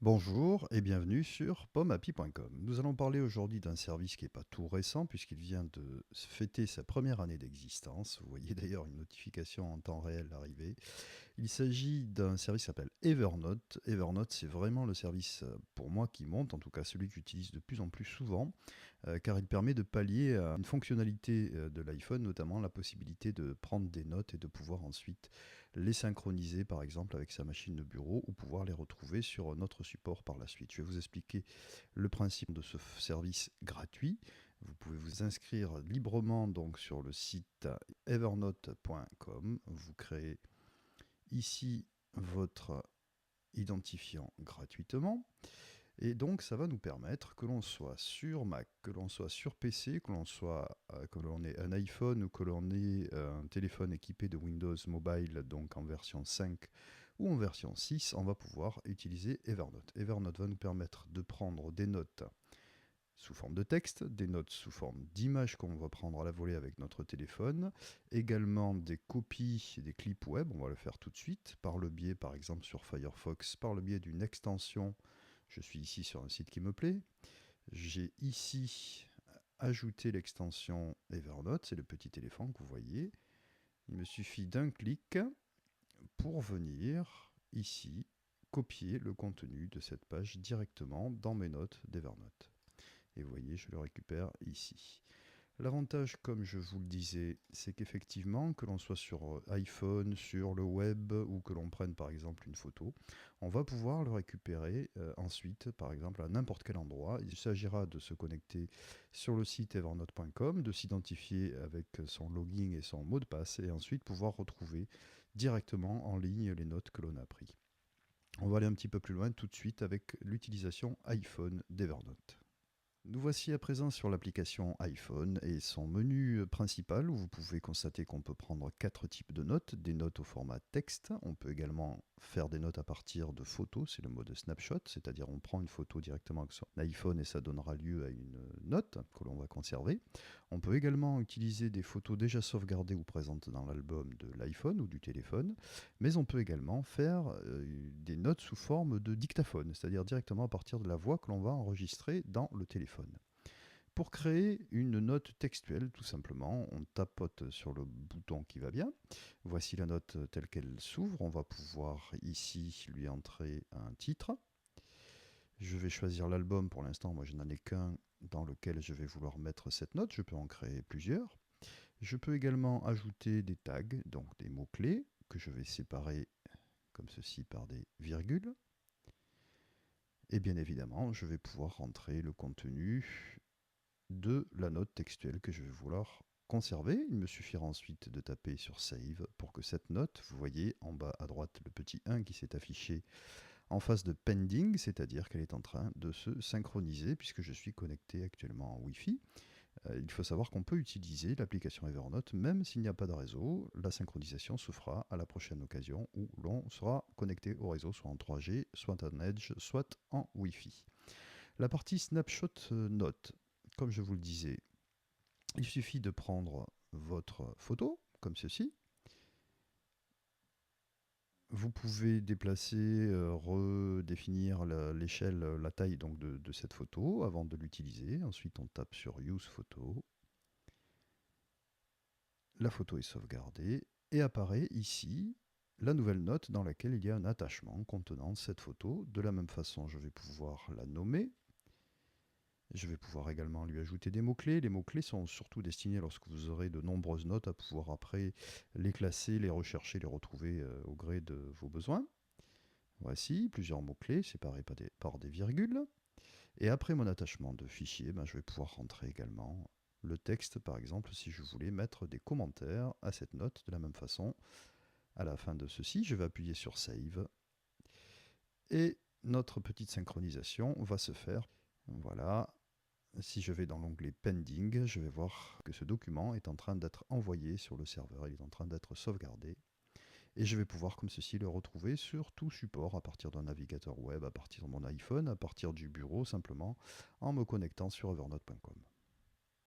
Bonjour et bienvenue sur pommappy.com. Nous allons parler aujourd'hui d'un service qui n'est pas tout récent puisqu'il vient de fêter sa première année d'existence. Vous voyez d'ailleurs une notification en temps réel arriver. Il s'agit d'un service qui s'appelle Evernote. Evernote, c'est vraiment le service pour moi qui monte, en tout cas celui que j'utilise de plus en plus souvent, car il permet de pallier à une fonctionnalité de l'iPhone, notamment la possibilité de prendre des notes et de pouvoir ensuite les synchroniser par exemple avec sa machine de bureau ou pouvoir les retrouver sur notre support par la suite. Je vais vous expliquer le principe de ce service gratuit. Vous pouvez vous inscrire librement donc sur le site evernote.com. Vous créez ici votre identifiant gratuitement. Et donc ça va nous permettre que l'on soit sur Mac, que l'on soit sur PC, que l'on ait un iPhone ou que l'on ait un téléphone équipé de Windows Mobile, donc en version 5 ou en version 6, on va pouvoir utiliser Evernote. Evernote va nous permettre de prendre des notes sous forme de texte, des notes sous forme d'images qu'on va prendre à la volée avec notre téléphone, également des copies, des clips web, on va le faire tout de suite, par le biais par exemple sur Firefox, par le biais d'une extension. Je suis ici sur un site qui me plaît. J'ai ici ajouté l'extension Evernote, c'est le petit éléphant que vous voyez. Il me suffit d'un clic pour venir ici copier le contenu de cette page directement dans mes notes d'Evernote. Et vous voyez, je le récupère ici. L'avantage, comme je vous le disais, c'est qu'effectivement, que l'on soit sur iPhone, sur le web, ou que l'on prenne par exemple une photo, on va pouvoir le récupérer ensuite, par exemple, à n'importe quel endroit. Il s'agira de se connecter sur le site evernote.com, de s'identifier avec son login et son mot de passe, et ensuite pouvoir retrouver directement en ligne les notes que l'on a prises. On va aller un petit peu plus loin tout de suite avec l'utilisation iPhone d'Evernote. Nous voici à présent sur l'application iPhone et son menu principal où vous pouvez constater qu'on peut prendre 4 types de notes, des notes au format texte, on peut également faire des notes à partir de photos, c'est le mode snapshot, c'est-à-dire on prend une photo directement avec son iPhone et ça donnera lieu à une note que l'on va conserver. On peut également utiliser des photos déjà sauvegardées ou présentes dans l'album de l'iPhone ou du téléphone, mais on peut également faire des notes sous forme de dictaphone, c'est-à-dire directement à partir de la voix que l'on va enregistrer dans le téléphone. Pour créer une note textuelle, tout simplement, on tapote sur le bouton qui va bien. Voici la note telle qu'elle s'ouvre. On va pouvoir ici lui entrer un titre. Je vais choisir l'album. Pour l'instant, moi je n'en ai qu'un dans lequel je vais vouloir mettre cette note. Je peux en créer plusieurs. Je peux également ajouter des tags, donc des mots-clés, que je vais séparer comme ceci par des virgules. Et bien évidemment, je vais pouvoir rentrer le contenu de la note textuelle que je vais vouloir conserver. Il me suffira ensuite de taper sur Save pour que cette note, vous voyez en bas à droite le petit 1 qui s'est affiché en face de Pending, c'est-à-dire qu'elle est en train de se synchroniser puisque je suis connecté actuellement en Wi-Fi. Il faut savoir qu'on peut utiliser l'application Evernote même s'il n'y a pas de réseau. La synchronisation se fera à la prochaine occasion où l'on sera connecté au réseau soit en 3G, soit en Edge, soit en Wi-Fi. La partie Snapshot Note, comme je vous le disais, il suffit de prendre votre photo, comme ceci. Vous pouvez déplacer, redéfinir l'échelle, la taille donc de cette photo avant de l'utiliser. Ensuite, on tape sur Use Photo. La photo est sauvegardée et apparaît ici la nouvelle note dans laquelle il y a un attachement contenant cette photo. De la même façon, je vais pouvoir la nommer. Je vais pouvoir également lui ajouter des mots-clés. Les mots-clés sont surtout destinés lorsque vous aurez de nombreuses notes à pouvoir après les classer, les rechercher, les retrouver au gré de vos besoins. Voici plusieurs mots-clés séparés par des virgules. Et après mon attachement de fichier, je vais pouvoir rentrer également le texte, par exemple, si je voulais mettre des commentaires à cette note. De la même façon, à la fin de ceci, je vais appuyer sur Save. Et notre petite synchronisation va se faire. Voilà. Si je vais dans l'onglet Pending, je vais voir que ce document est en train d'être envoyé sur le serveur, il est en train d'être sauvegardé. Et je vais pouvoir comme ceci le retrouver sur tout support à partir d'un navigateur web, à partir de mon iPhone, à partir du bureau simplement, en me connectant sur evernote.com.